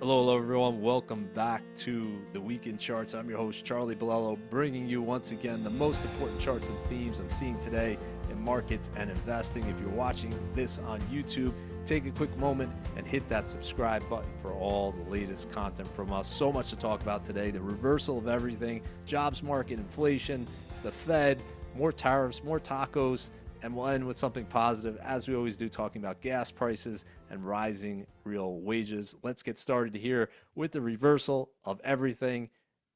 Hello, everyone. Welcome back to the Weekend Charts. I'm your host, Charlie Bilello, bringing you once again the most important charts and themes I'm seeing today in markets and investing. If you're watching this on YouTube, take a quick moment and hit that subscribe button for all the latest content from us. So much to talk about today. The reversal of everything, jobs market, inflation, the Fed, more tariffs, more tacos, and we'll end with something positive, as we always do, talking about gas prices and rising real wages. Let's get started here with the reversal of everything.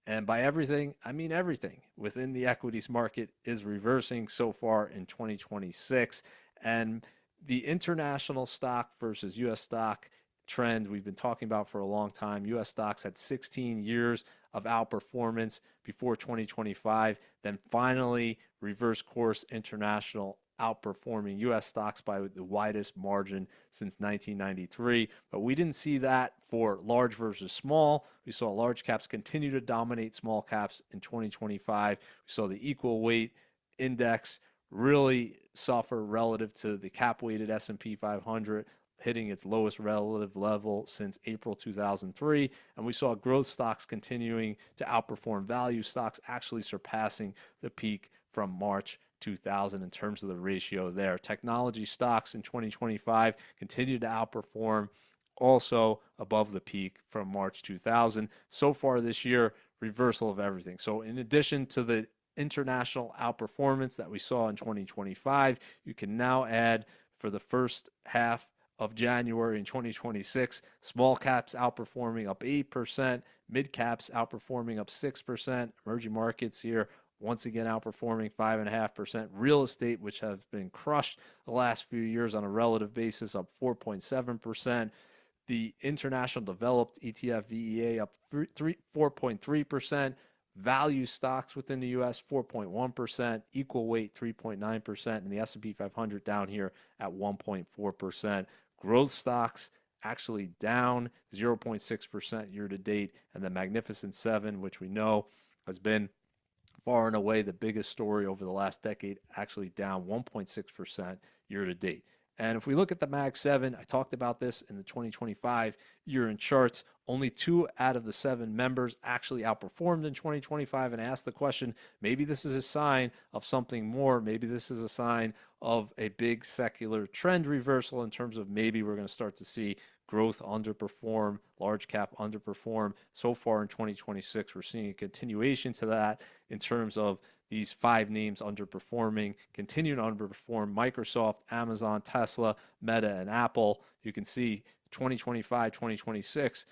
And by everything, I mean everything within the equities market is reversing so far in 2026. And the international stock versus U.S. stock trend we've been talking about for a long time. U.S. stocks had 16 years of outperformance before 2025, then finally reverse course international outperforming U.S. stocks by the widest margin since 1993. But we didn't see that for large versus small. We saw large caps continue to dominate small caps in 2025. We saw the equal weight index really suffer relative to the cap-weighted S&P 500, hitting its lowest relative level since April 2003. And we saw growth stocks continuing to outperform value stocks, actually surpassing the peak from March 2000 in terms of the ratio there. Technology stocks in 2025 continued to outperform, also above the peak from March 2000. So far this year, reversal of everything. So in addition to the international outperformance that we saw in 2025, you can now add for the first half of January in 2026, small caps outperforming up 8%, mid caps outperforming up 6%, emerging markets here once again outperforming 5.5%. Real estate, which has been crushed the last few years on a relative basis, up 4.7%. The international developed ETF VEA up 4.3%. Value stocks within the U.S. 4.1%. Equal weight 3.9%. And the S&P 500 down here at 1.4%. Growth stocks actually down 0.6% year to date. And the Magnificent Seven, which we know has been far and away the biggest story over the last decade, actually down 1.6% year to date. And if we look at the Mag 7, I talked about this in the 2025 year-end charts. Only 2 out of the 7 members actually outperformed in 2025, and asked the question, maybe this is a sign of something more. Maybe this is a sign of a big secular trend reversal in terms of maybe we're going to start to see growth underperform, large cap underperform. So far in 2026, we're seeing a continuation to that in terms of these 5 names underperforming, continue to underperform: Microsoft, Amazon, Tesla, Meta, and Apple. You can see 2025, 2026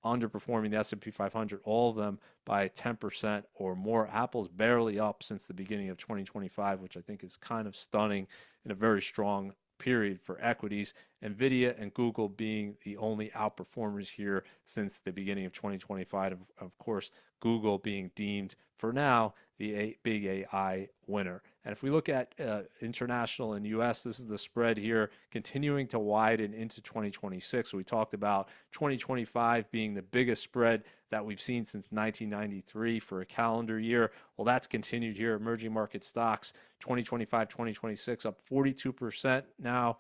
underperforming the S&P 500, all of them by 10% or more. Apple's barely up since the beginning of 2025, which I think is kind of stunning in a very strong period for equities. Nvidia and Google being the only outperformers here since the beginning of 2025. Of course, Google being deemed for now the big AI winner. And if we look at international and US, this is the spread here continuing to widen into 2026. We talked about 2025 being the biggest spread that we've seen since 1993 for a calendar year. Well, that's continued here. Emerging market stocks 2025, 2026 up 42% now.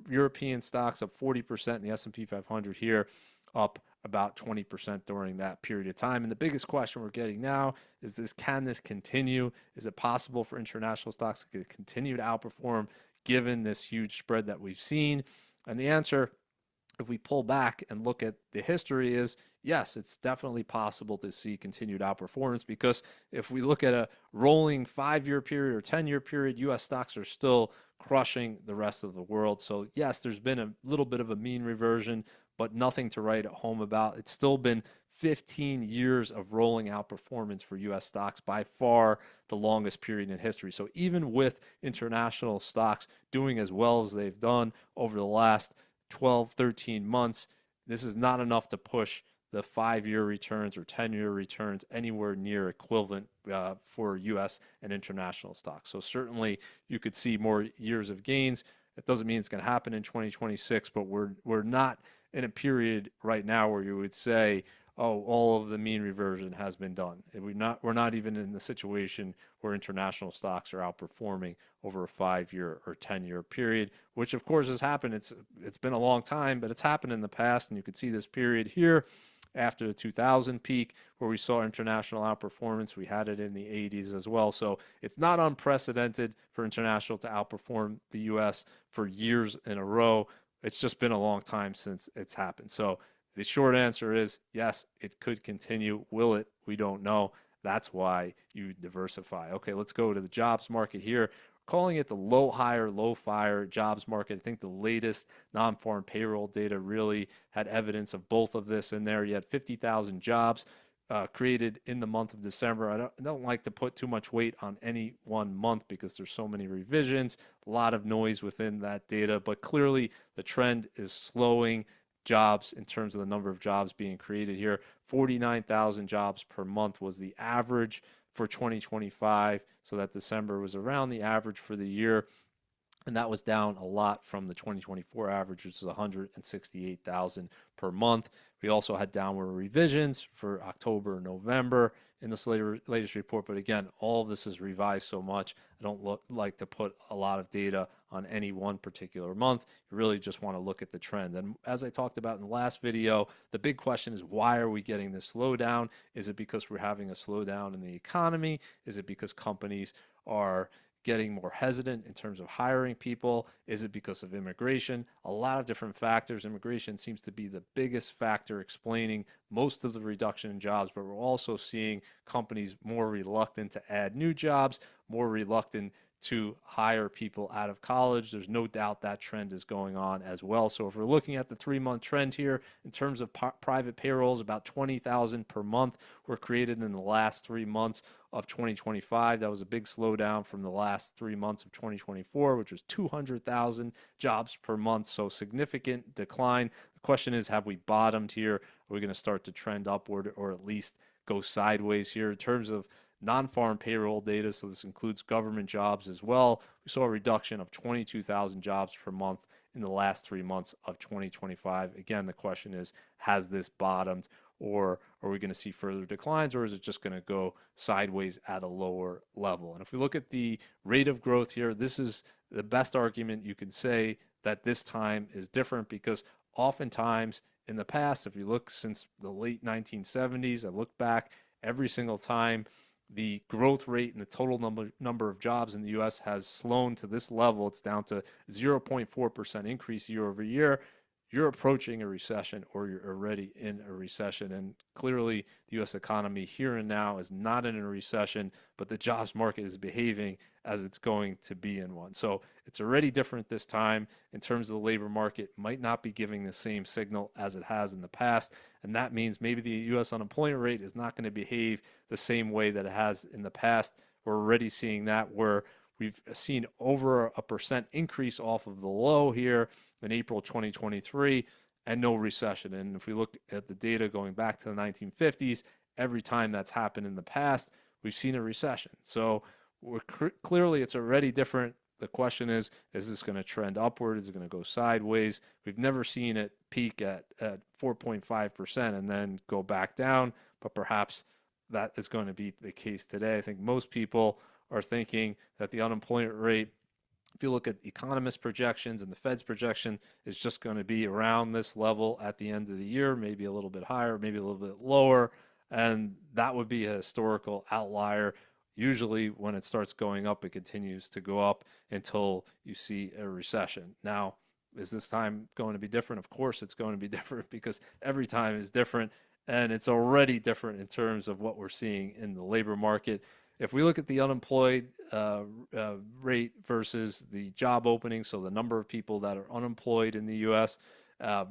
European stocks up 40%, and the S&P 500 here up about 20% during that period of time. And the biggest question we're getting now is can this continue? Is it possible for international stocks to continue to outperform given this huge spread that we've seen? And the answer, if we pull back and look at the history, is yes, it's definitely possible to see continued outperformance, because if we look at a rolling 5-year period or 10-year period, U.S. stocks are still crushing the rest of the world. So yes, there's been a little bit of a mean reversion, but nothing to write home about. It's still been 15 years of rolling outperformance for U.S. stocks, by far the longest period in history. So even with international stocks doing as well as they've done over the last 12, 13 months, this is not enough to push the 5-year returns or 10-year returns anywhere near equivalent for U.S. and international stocks. So certainly you could see more years of gains. It doesn't mean it's going to happen in 2026, but we're not in a period right now where you would say, oh, all of the mean reversion has been done. We're not even in the situation where international stocks are outperforming over a 5-year or 10-year period, which of course has happened. It's been a long time, but it's happened in the past, and you could see this period here after the 2000 peak where we saw international outperformance. We had it in the 80s as well. So it's not unprecedented for international to outperform the US for years in a row. It's just been a long time since it's happened. So the short answer is yes, it could continue. Will it? We don't know. That's why you diversify. Okay, let's go to the jobs market here. Calling it the low hire, low fire jobs market. I think the latest non-farm payroll data really had evidence of both of this in there. You had 50,000 jobs created in the month of December. I don't like to put too much weight on any one month because there's so many revisions, a lot of noise within that data, but clearly the trend is slowing jobs in terms of the number of jobs being created here. 49,000 jobs per month was the average for 2025. So that December was around the average for the year. And that was down a lot from the 2024 average, which is 168,000 per month. We also had downward revisions for October and November in this latest report. But again, all of this is revised so much. I don't like to put a lot of data on any one particular month. You really just want to look at the trend. And as I talked about in the last video, the big question is, why are we getting this slowdown? Is it because we're having a slowdown in the economy? Is it because companies are getting more hesitant in terms of hiring people? Is it because of immigration? A lot of different factors. Immigration seems to be the biggest factor explaining most of the reduction in jobs, but we're also seeing companies more reluctant to add new jobs, more reluctant to hire people out of college. There's no doubt that trend is going on as well. So if we're looking at the 3-month trend here in terms of private payrolls, about 20,000 per month were created in the last 3 months of 2025. That was a big slowdown from the last 3 months of 2024, which was 200,000 jobs per month. So significant decline. The question is, have we bottomed here? Are we going to start to trend upward or at least go sideways here in terms of non-farm payroll data? So this includes government jobs as well. We saw a reduction of 22,000 jobs per month in the last 3 months of 2025. Again, the question is, has this bottomed, or are we going to see further declines, or is it just going to go sideways at a lower level? And if we look at the rate of growth here, this is the best argument you can say that this time is different, because oftentimes in the past, if you look since the late 1970s, I look back every single time, the growth rate and the total number of jobs in the U.S. has slowed to this level. It's down to 0.4% increase year over year. You're approaching a recession, or you're already in a recession. And clearly, the U.S. economy here and now is not in a recession, but the jobs market is behaving as it's going to be in one. So it's already different this time in terms of the labor market. Might not be giving the same signal as it has in the past. And that means maybe the U.S. unemployment rate is not going to behave the same way that it has in the past. We're already seeing that, where we've seen over a percent increase off of the low here in April 2023, and no recession. And if we look at the data going back to the 1950s, every time that's happened in the past, we've seen a recession. So clearly it's already different. The question is this going to trend upward? Is it going to go sideways? We've never seen it peak at 4.5% and then go back down, but perhaps that is going to be the case today. I think most people are thinking that the unemployment rate, if you look at economist projections and the Fed's projection, is just going to be around this level at the end of the year, maybe a little bit higher, maybe a little bit lower. And that would be a historical outlier. Usually when it starts going up, it continues to go up until you see a recession. Now, is this time going to be different? Of course it's going to be different, because every time is different, and it's already different in terms of what we're seeing in the labor market. If we look at the unemployed rate versus the job openings, so the number of people that are unemployed in the U.S.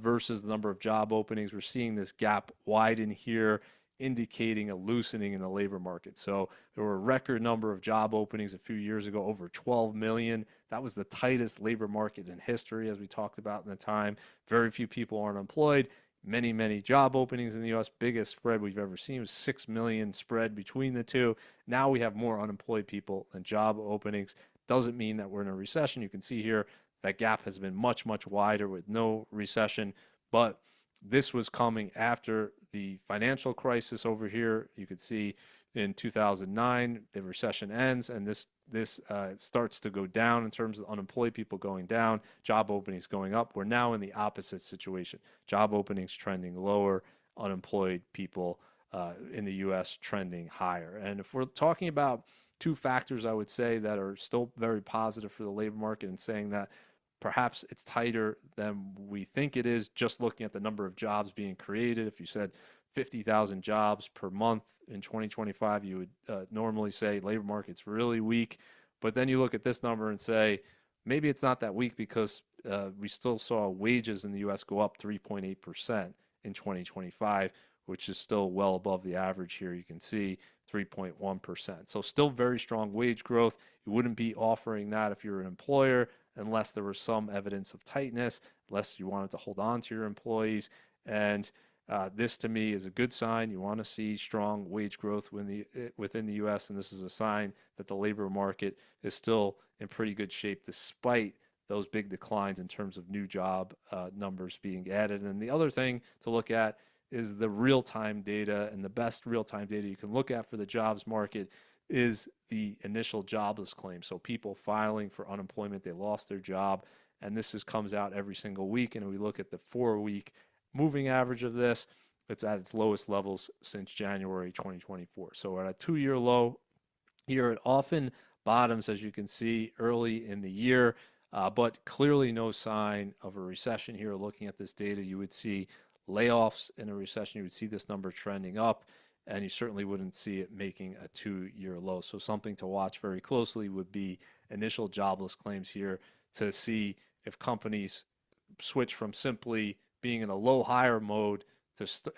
Versus the number of job openings, we're seeing this gap widen here, indicating a loosening in the labor market. So there were a record number of job openings a few years ago, over 12 million. That was the tightest labor market in history, as we talked about in the time. Very few people are unemployed. Many job openings in the U.S. Biggest spread we've ever seen was 6 million spread between the two. Now we have more unemployed people than job openings. Doesn't mean that we're in a recession. You can see here that gap has been much wider with no recession. But This was coming after the financial crisis over here. You could see in 2009, the recession ends, and this starts to go down in terms of unemployed people going down, job openings going up. We're now in the opposite situation. Job openings trending lower, unemployed people in the U.S. trending higher. And if we're talking about two factors, I would say that are still very positive for the labor market and saying that perhaps it's tighter than we think it is, just looking at the number of jobs being created. If you said 50,000 jobs per month in 2025, you would normally say labor market's really weak. But then you look at this number and say, maybe it's not that weak because we still saw wages in the U.S. go up 3.8% in 2025, which is still well above the average here. You can see 3.1%. So still very strong wage growth. You wouldn't be offering that if you're an employer unless there was some evidence of tightness, unless you wanted to hold on to your employees. And this to me is a good sign. You want to see strong wage growth within the U.S., and this is a sign that the labor market is still in pretty good shape despite those big declines in terms of new job numbers being added. And the other thing to look at is the real-time data, and the best real-time data you can look at for the jobs market is the initial jobless claim. So people filing for unemployment, they lost their job, and comes out every single week. And we look at the 4-week moving average of this, it's at its lowest levels since January 2024. So we're at a 2-year low here. It often bottoms, as you can see, early in the year, but clearly no sign of a recession here. Looking at this data, you would see layoffs in a recession. You would see this number trending up, and you certainly wouldn't see it making a 2-year low. So something to watch very closely would be initial jobless claims here to see if companies switch from simply being in a low hire mode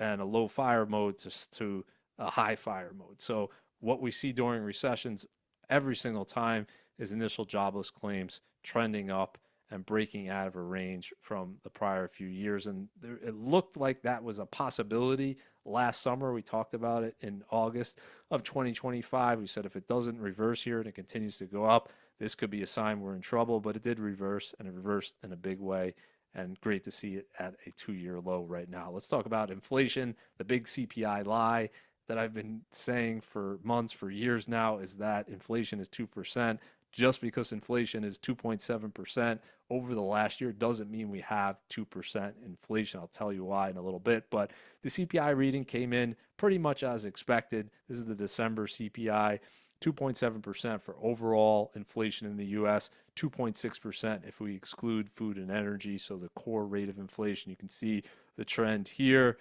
and a low fire mode to a high fire mode. So what we see during recessions every single time is initial jobless claims trending up and breaking out of a range from the prior few years. And it looked like that was a possibility last summer. We talked about it in August of 2025. We said if it doesn't reverse here and it continues to go up, this could be a sign we're in trouble. But it did reverse, and it reversed in a big way. And great to see it at a 2-year low right now. Let's talk about inflation. The big CPI lie that I've been saying for months, for years now, is that inflation is 2%. Just because inflation is 2.7% over the last year doesn't mean we have 2% inflation. I'll tell you why in a little bit. But the CPI reading came in pretty much as expected. This is the December CPI, 2.7% for overall inflation in the U.S., 2.6% if we exclude food and energy. So the core rate of inflation, you can see the trend here.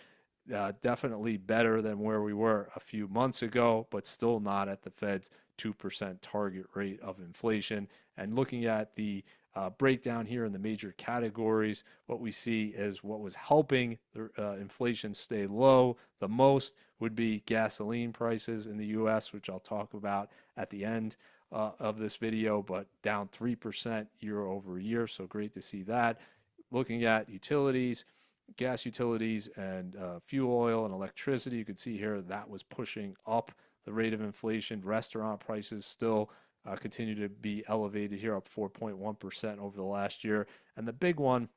Definitely better than where we were a few months ago, but still not at the Fed's 2% target rate of inflation. And looking at the breakdown here in the major categories, what we see is what was helping the inflation stay low the most would be gasoline prices in the U.S., which I'll talk about at the end of this video, but down 3% year over year. So great to see that. Looking at utilities, gas utilities and fuel oil and electricity, you can see here that was pushing up the rate of inflation. Restaurant prices still continue to be elevated here, up 4.1% over the last year. And the big one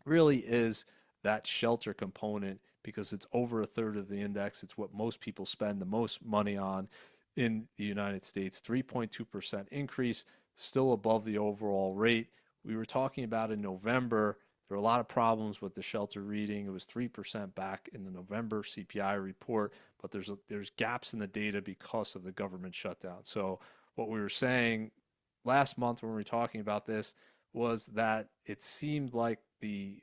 really is that shelter component, because it's over a third of the index. It's what most people spend the most money on in the United States. 3.2% increase, still above the overall rate. We were talking about in November, there were a lot of problems with the shelter reading. It was 3% back in the November CPI report, but there's gaps in the data because of the government shutdown. So what we were saying last month when we were talking about this was that it seemed like the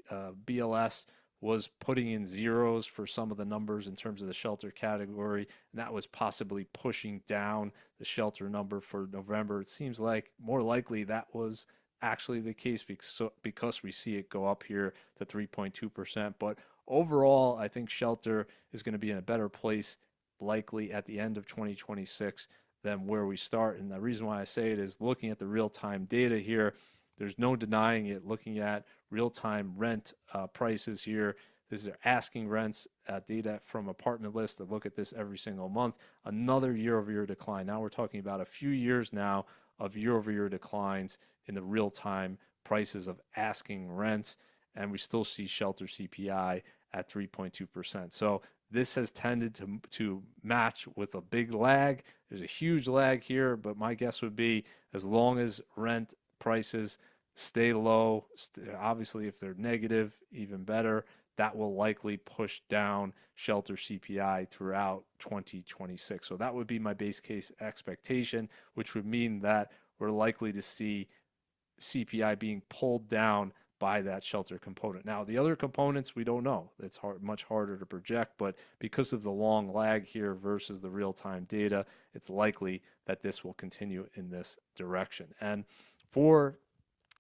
BLS was putting in zeros for some of the numbers in terms of the shelter category, and that was possibly pushing down the shelter number for November. It seems like more likely that was actually the case because we see it go up here to 3.2%. But overall, I think shelter is going to be in a better place likely at the end of 2026 than where we start. And the reason why I say it is looking at the real-time data here, there's no denying it. Looking at real-time rent prices here, this is asking rents data from Apartment List that look at this every single month. Another year-over-year decline. Now we're talking about a few years now of year-over-year declines in the real-time prices of asking rents, and we still see shelter CPI at 3.2%. So this has tended to match with a big lag. There's a huge lag here, but my guess would be as long as rent prices stay low, obviously if they're negative, even better, that will likely push down shelter CPI throughout 2026. So that would be my base case expectation, which would mean that we're likely to see CPI being pulled down by that shelter component. Now, the other components we don't know. It's much harder to project, but because of the long lag here versus the real-time data, it's likely that this will continue in this direction. And for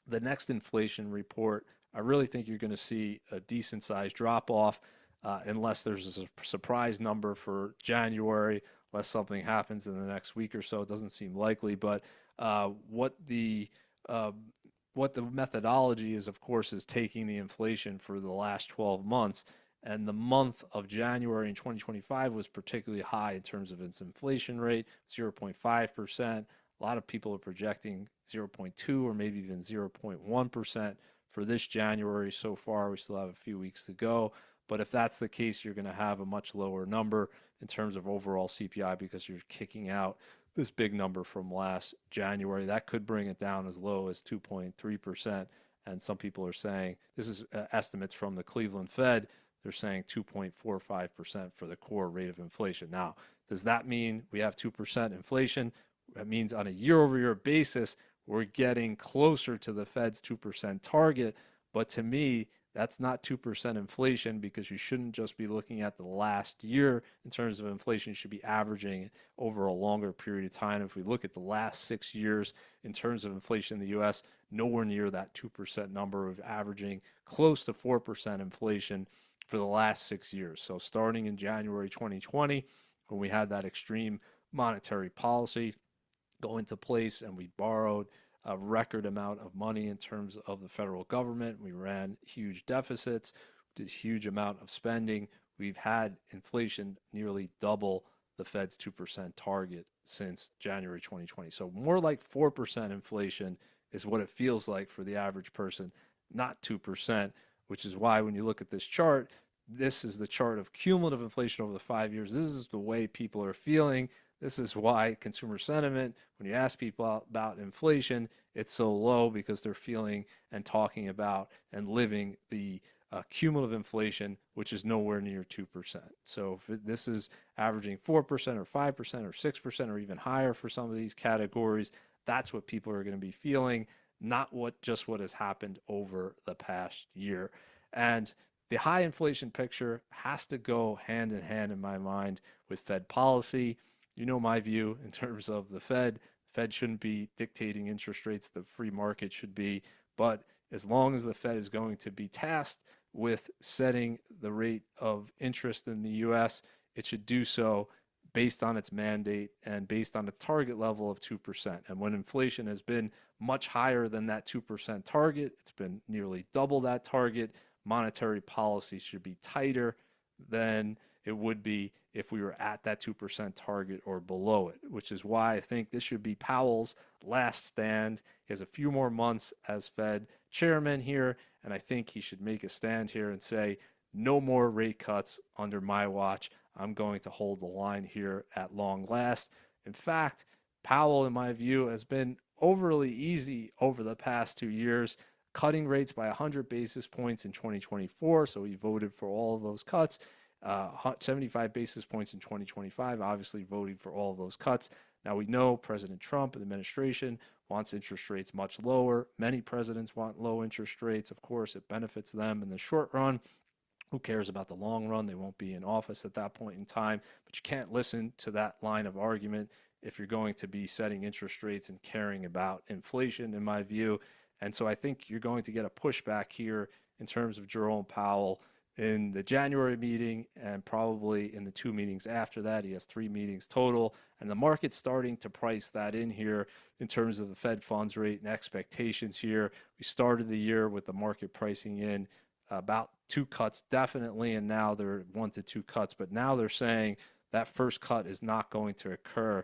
the next inflation report, I really think you're going to see a decent sized drop off unless there's a surprise number for January, unless something happens in the next week or so. It doesn't seem likely, but what the methodology is, of course, is taking the inflation for the last 12 months. And the month of January in 2025 was particularly high in terms of its inflation rate, 0.5%. A lot of people are projecting 0.2 or maybe even 0.1% for this January so far. We still have a few weeks to go. But if that's the case, you're going to have a much lower number in terms of overall CPI because you're kicking out this big number from last January. That could bring it down as low as 2.3%. And some people are saying, this is estimates from the Cleveland Fed, they're saying 2.45% for the core rate of inflation. Now, does that mean we have 2% inflation? That means on a year-over-year basis, we're getting closer to the Fed's 2% target. But to me, that's not 2% inflation because you shouldn't just be looking at the last year in terms of inflation. You should be averaging over a longer period of time. If we look at the last 6 years in terms of inflation in the U.S., nowhere near that 2% number of averaging close to 4% inflation for the last 6 years. So starting in January 2020, when we had that extreme monetary policy go into place and we borrowed a record amount of money in terms of the federal government. We ran huge deficits, did huge amount of spending. We've had inflation nearly double the Fed's 2% target since January 2020. So more like 4% inflation is what it feels like for the average person, not 2%, which is why when you look at this chart, this is the chart of cumulative inflation over the 5 years. This is the way people are feeling. This is why consumer sentiment, when you ask people about inflation, it's so low because they're feeling and talking about and living the cumulative inflation, which is nowhere near 2%. So if this is averaging 4% or 5% or 6% or even higher for some of these categories, that's what people are going to be feeling, not what has happened over the past year. And the high inflation picture has to go hand in hand, in my mind, with Fed policy. You know my view in terms of the Fed. Fed shouldn't be dictating interest rates. The free market should be. But as long as the Fed is going to be tasked with setting the rate of interest in the U.S., it should do so based on its mandate and based on a target level of 2%. And when inflation has been much higher than that 2% target, it's been nearly double that target, monetary policy should be tighter than it would be if we were at that 2% target or below it, which is why I think this should be Powell's last stand. He has a few more months as Fed chairman here, and I think he should make a stand here and say, no more rate cuts under my watch. I'm going to hold the line here at long last. In fact, Powell, in my view, has been overly easy over the past 2 years, cutting rates by 100 basis points in 2024, so he voted for all of those cuts. 75 basis points in 2025, obviously voting for all of those cuts. Now we know President Trump and the administration wants interest rates much lower. Many presidents want low interest rates. Of course, it benefits them in the short run. Who cares about the long run? They won't be in office at that point in time. But you can't listen to that line of argument if you're going to be setting interest rates and caring about inflation, in my view. And so I think you're going to get a pushback here in terms of Jerome Powell in the January meeting and probably in the 2 meetings after that. He has 3 meetings total, and the market's starting to price that in here in terms of the Fed funds rate and expectations here. We started the year with the market pricing in about 2 cuts definitely, and now they're 1 to 2 cuts, but now they're saying that first cut is not going to occur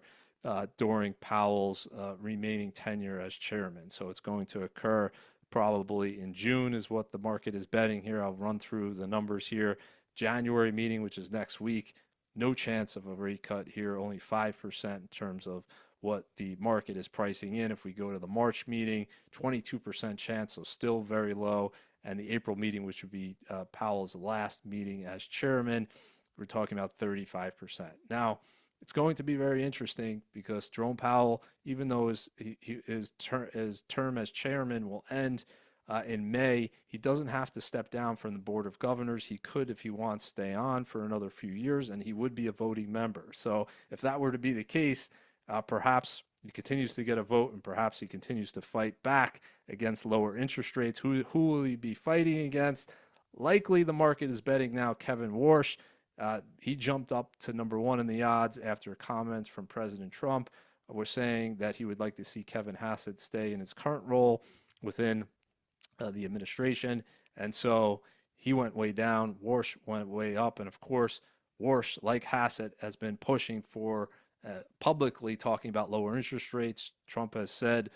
during Powell's remaining tenure as chairman. So it's going to occur probably in June is what the market is betting here. I'll run through the numbers here. January meeting, which is next week, no chance of a rate cut here, only 5% in terms of what the market is pricing in. If we go to the March meeting, 22% chance, so still very low. And the April meeting, which would be Powell's last meeting as chairman, we're talking about 35%. Now, it's going to be very interesting because Jerome Powell, even though his term as chairman will end in May, he doesn't have to step down from the Board of Governors. He could, if he wants, stay on for another few years, and he would be a voting member. So if that were to be the case, perhaps he continues to get a vote, and perhaps he continues to fight back against lower interest rates. Who will he be fighting against? Likely the market is betting now Kevin Warsh. He jumped up to number one in the odds after comments from President Trump were saying that he would like to see Kevin Hassett stay in his current role within the administration. And so he went way down. Warsh went way up. And of course, Warsh, like Hassett, has been pushing for publicly talking about lower interest rates. Trump has said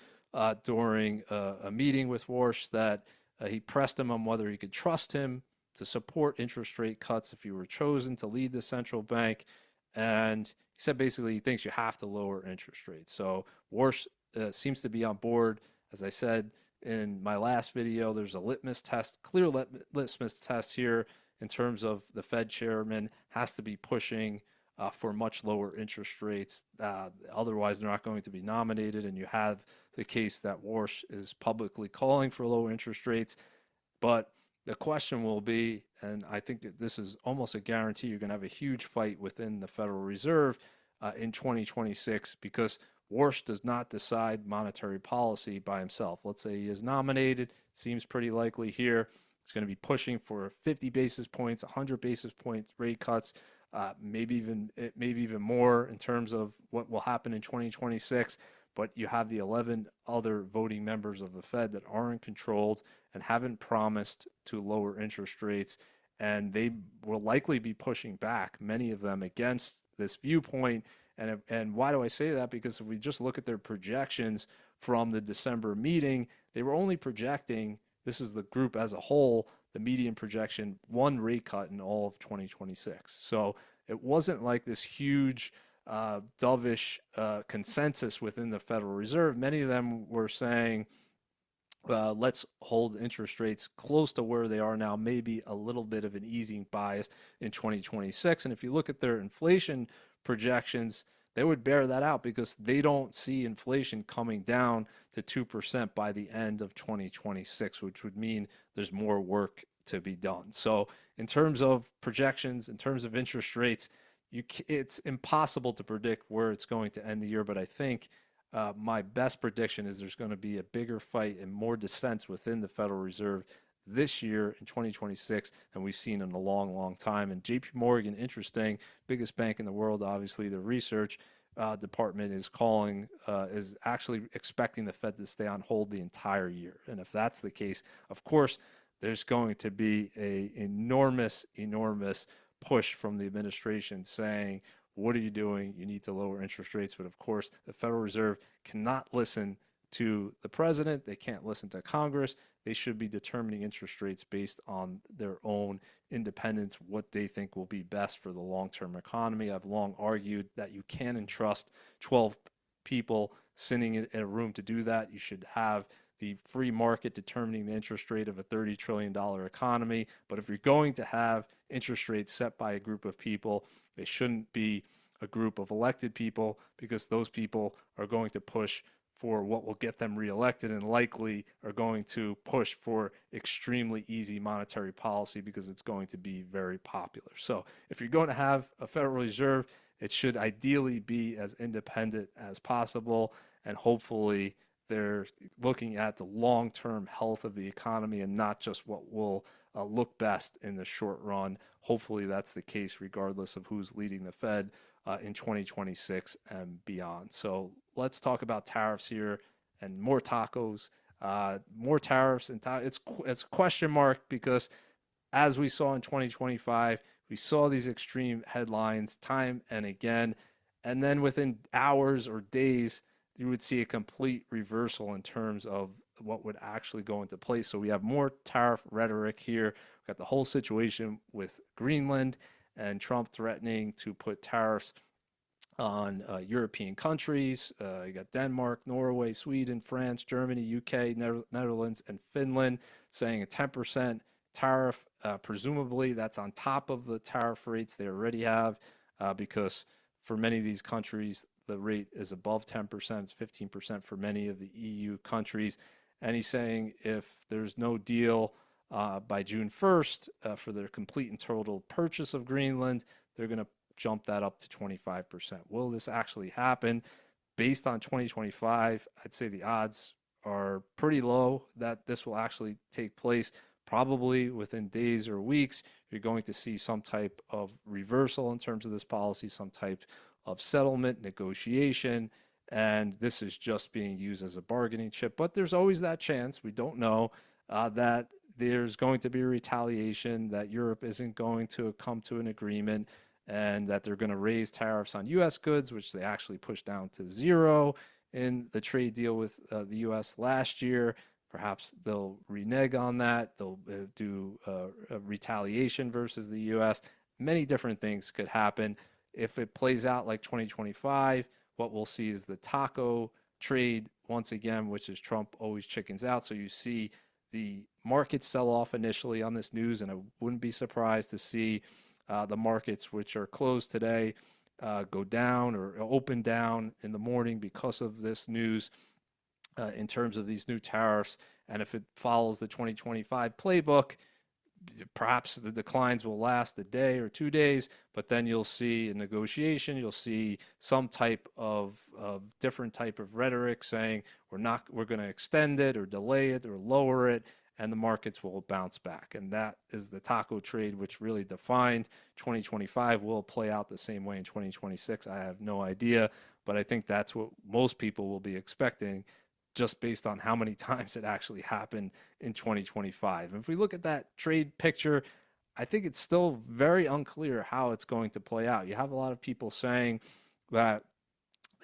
during a meeting with Warsh that he pressed him on whether he could trust him to support interest rate cuts if he were chosen to lead the central bank. And he said basically he thinks you have to lower interest rates. So Warsh seems to be on board. As I said in my last video, there's a litmus test, clear litmus test here in terms of the Fed chairman has to be pushing for much lower interest rates. Otherwise, they're not going to be nominated. And you have the case that Warsh is publicly calling for lower interest rates. But the question will be, and I think that this is almost a guarantee, you're going to have a huge fight within the Federal Reserve in 2026 because Warsh does not decide monetary policy by himself. Let's say he is nominated. It seems pretty likely here. He's going to be pushing for 50 basis points, 100 basis points rate cuts, maybe even more in terms of what will happen in 2026. But you have the 11 other voting members of the Fed that aren't controlled and haven't promised to lower interest rates. And they will likely be pushing back, many of them, against this viewpoint. And why do I say that? Because if we just look at their projections from the December meeting, they were only projecting, this is the group as a whole, the median projection, one rate cut in all of 2026. So it wasn't like this huge dovish consensus within the Federal Reserve. Many of them were saying, let's hold interest rates close to where they are now, maybe a little bit of an easing bias in 2026. And if you look at their inflation projections, they would bear that out because they don't see inflation coming down to 2% by the end of 2026, which would mean there's more work to be done. So in terms of projections, in terms of interest rates, it's impossible to predict where it's going to end the year, but I think my best prediction is there's going to be a bigger fight and more dissents within the Federal Reserve this year in 2026 than we've seen in a long, long time. And JP Morgan, interesting, biggest bank in the world, obviously the research department is actually expecting the Fed to stay on hold the entire year. And if that's the case, of course, there's going to be a enormous push from the administration saying, what are you doing? You need to lower interest rates. But of course, the Federal Reserve cannot listen to the president. They can't listen to Congress. They should be determining interest rates based on their own independence, what they think will be best for the long-term economy. I've long argued that you can entrust 12 people sitting in a room to do that. You should have the free market determining the interest rate of a $30 trillion economy. But if you're going to have interest rates set by a group of people, they shouldn't be a group of elected people because those people are going to push for what will get them reelected and likely are going to push for extremely easy monetary policy because it's going to be very popular. So if you're going to have a Federal Reserve, it should ideally be as independent as possible, and hopefully they're looking at the long-term health of the economy and not just what will look best in the short run. Hopefully that's the case regardless of who's leading the Fed in 2026 and beyond. So let's talk about tariffs here and more tacos, more tariffs. And it's a question mark because as we saw in 2025, we saw these extreme headlines time and again. And then within hours or days, you would see a complete reversal in terms of what would actually go into place. So we have more tariff rhetoric here. We've got the whole situation with Greenland and Trump threatening to put tariffs on European countries. You got Denmark, Norway, Sweden, France, Germany, UK, Netherlands, and Finland saying a 10% tariff. Presumably, that's on top of the tariff rates they already have, because for many of these countries, the rate is above 10%. It's 15% for many of the EU countries. And he's saying if there's no deal by June 1st for their complete and total purchase of Greenland, they're going to jump that up to 25%. Will this actually happen? Based on 2025, I'd say the odds are pretty low that this will actually take place. Probably within days or weeks, you're going to see some type of reversal in terms of this policy, some type of settlement, negotiation, and this is just being used as a bargaining chip. But there's always that chance, we don't know, that there's going to be retaliation, that Europe isn't going to come to an agreement, and that they're going to raise tariffs on U.S. goods, which they actually pushed down to zero in the trade deal with the U.S. last year. Perhaps they'll renege on that. They'll do a retaliation versus the U.S. Many different things could happen. If it plays out like 2025, what we'll see is the taco trade once again, which is Trump always chickens out. So you see the markets sell off initially on this news, and I wouldn't be surprised to see the markets, which are closed today, go down or open down in the morning because of this news in terms of these new tariffs. And if it follows the 2025 playbook, perhaps the declines will last a day or 2 days, but then you'll see a negotiation. You'll see some type of different type of rhetoric saying we're going to extend it or delay it or lower it, and the markets will bounce back. And that is the taco trade, which really defined 2025. Will play out the same way in 2026? I have no idea, but I think that's what most people will be expecting, just based on how many times it actually happened in 2025. And if we look at that trade picture, I think it's still very unclear how it's going to play out. You have a lot of people saying that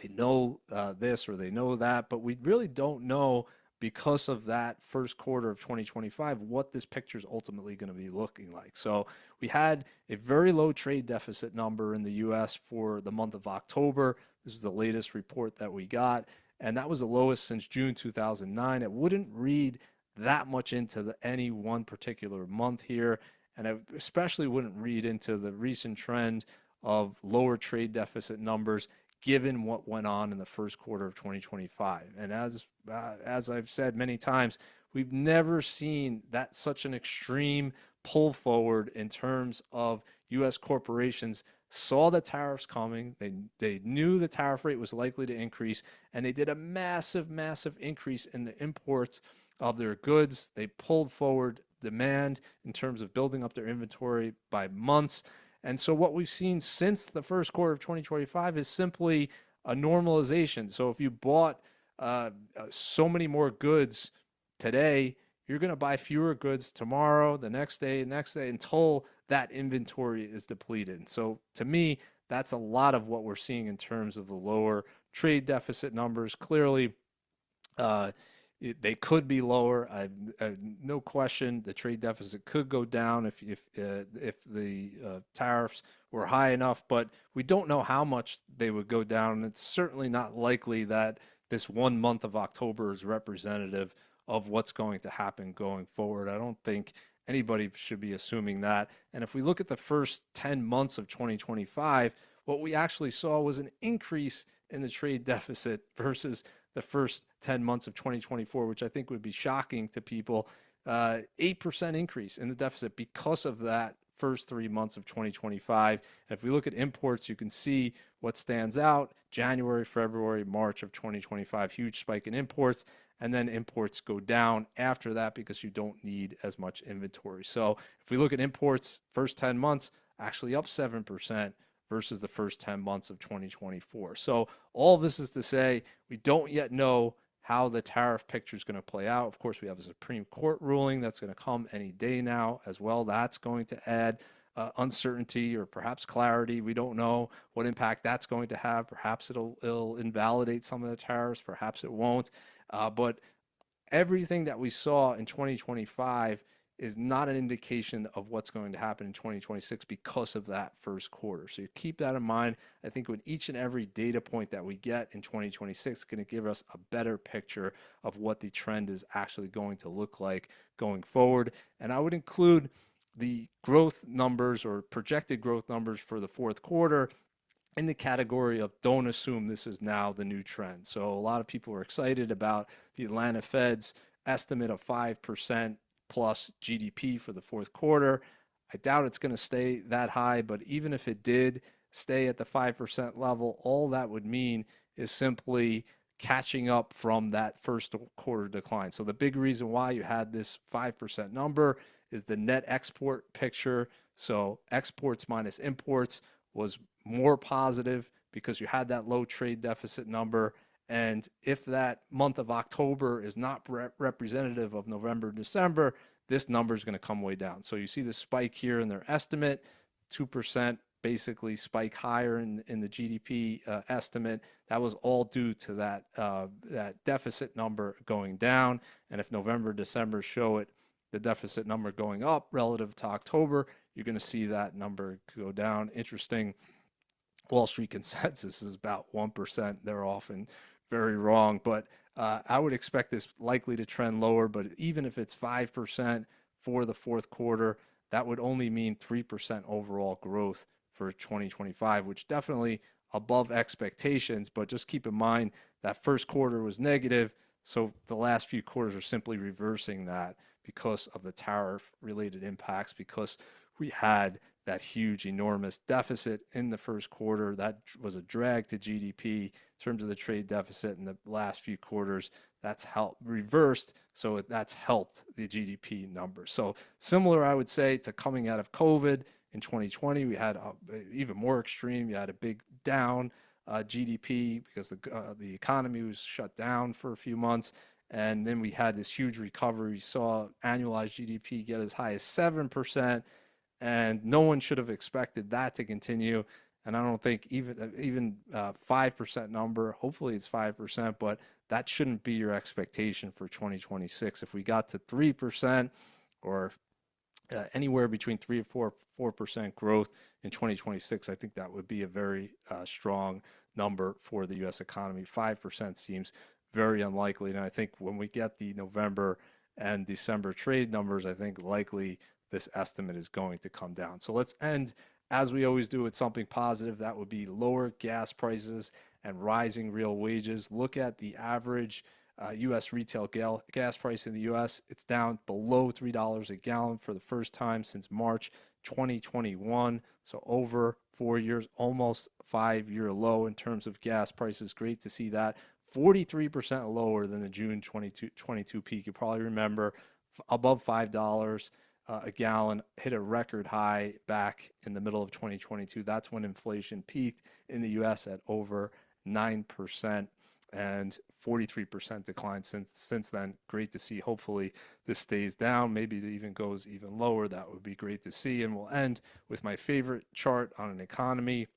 they know this or they know that, but we really don't know, because of that first quarter of 2025, what this picture is ultimately going to be looking like. So we had a very low trade deficit number in the U.S. for the month of October. This is the latest report that we got, and that was the lowest since June 2009. It wouldn't read that much into any one particular month here, and I especially wouldn't read into the recent trend of lower trade deficit numbers given what went on in the first quarter of 2025. And as I've said many times, we've never seen that such an extreme pull forward in terms of U.S. corporations saw the tariffs coming. They knew the tariff rate was likely to increase, and they did a massive, massive increase in the imports of their goods. They pulled forward demand in terms of building up their inventory by months. And so what we've seen since the first quarter of 2025 is simply a normalization. So if you bought so many more goods today, you're going to buy fewer goods tomorrow, the next day, until that inventory is depleted. So to me, that's a lot of what we're seeing in terms of the lower trade deficit numbers. Clearly, they could be lower. No question, the trade deficit could go down if the tariffs were high enough, but we don't know how much they would go down. And it's certainly not likely that this 1 month of October is representative of what's going to happen going forward. I don't think anybody should be assuming that. And if we look at the first 10 months of 2025, what we actually saw was an increase in the trade deficit versus the first 10 months of 2024, which I think would be shocking to people. 8% increase in the deficit because of that first 3 months of 2025. And if we look at imports, you can see what stands out. January, February, March of 2025, huge spike in imports. And then imports go down after that because you don't need as much inventory. So if we look at imports, first 10 months, actually up 7% versus the first 10 months of 2024. So all this is to say, we don't yet know how the tariff picture is going to play out. Of course, we have a Supreme Court ruling that's going to come any day now as well. That's going to add uncertainty or perhaps clarity. We don't know what impact that's going to have. Perhaps it'll invalidate some of the tariffs. Perhaps it won't. But everything that we saw in 2025 is not an indication of what's going to happen in 2026 because of that first quarter. So you keep that in mind. I think with each and every data point that we get in 2026, it's going to give us a better picture of what the trend is actually going to look like going forward. And I would include the growth numbers or projected growth numbers for the fourth quarter in the category of don't assume this is now the new trend. So a lot of people are excited about the Atlanta Fed's estimate of 5% plus GDP for the fourth quarter. I doubt it's going to stay that high, but even if it did stay at the 5% level, all that would mean is simply catching up from that first quarter decline. So the big reason why you had this 5% number is the net export picture. So exports minus imports was more positive because you had that low trade deficit number. And if that month of October is not representative of November, December, this number is going to come way down. So you see the spike here in their estimate, 2% basically spike higher in the GDP estimate. That was all due to that deficit number going down. And if November, December show it, the deficit number going up relative to October, you're going to see that number go down. Interesting. Wall Street consensus is about 1%. They're often very wrong, but I would expect this likely to trend lower. But even if it's 5% for the fourth quarter, that would only mean 3% overall growth for 2025, which definitely above expectations. But just keep in mind that first quarter was negative, so the last few quarters are simply reversing that because of the tariff-related impacts, because we had that huge, enormous deficit in the first quarter. That was a drag to GDP in terms of the trade deficit in the last few quarters. That's reversed, so that's helped the GDP numbers. So similar, I would say, to coming out of COVID in 2020, we had even more extreme. You had a big down GDP because the economy was shut down for a few months. And then we had this huge recovery. We saw annualized GDP get as high as 7%. And no one should have expected that to continue. And I don't think even 5% number, hopefully it's 5%, but that shouldn't be your expectation for 2026. If we got to 3% or anywhere between 3 or 4% growth in 2026, I think that would be a very strong number for the U.S. economy. 5% seems very unlikely. And I think when we get the November and December trade numbers, I think likely this estimate is going to come down. So let's end, as we always do, with something positive. That would be lower gas prices and rising real wages. Look at the average U.S. retail gas price in the U.S. It's down below $3 a gallon for the first time since March 2021. So over 4 years, almost 5-year low in terms of gas prices. Great to see that. 43% lower than the June 2022 peak. You probably remember above $5 a gallon, hit a record high back in the middle of 2022. That's when inflation peaked in the U.S. at over 9% and 43% decline since then. Great to see. Hopefully this stays down. Maybe it even goes even lower. That would be great to see. And we'll end with my favorite chart on an economy.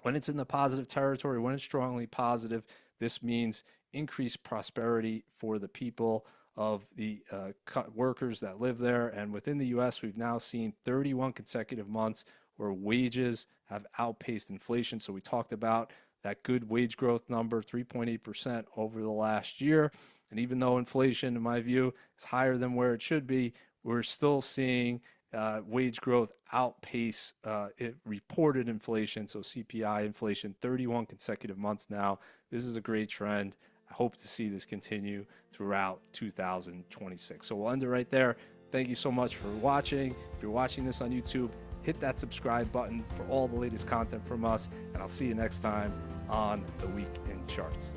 When it's in the positive territory, when it's strongly positive, this means increased prosperity for the people of the workers that live there. And within the U.S., we've now seen 31 consecutive months where wages have outpaced inflation. So we talked about that good wage growth number, 3.8% over the last year. And even though inflation, in my view, is higher than where it should be, we're still seeing wage growth outpace reported inflation. So CPI inflation, 31 consecutive months now. This is a great trend. I hope to see this continue throughout 2026. So we'll end it right there. Thank you so much for watching. If you're watching this on YouTube, hit that subscribe button for all the latest content from us, and I'll see you next time on the Week in Charts.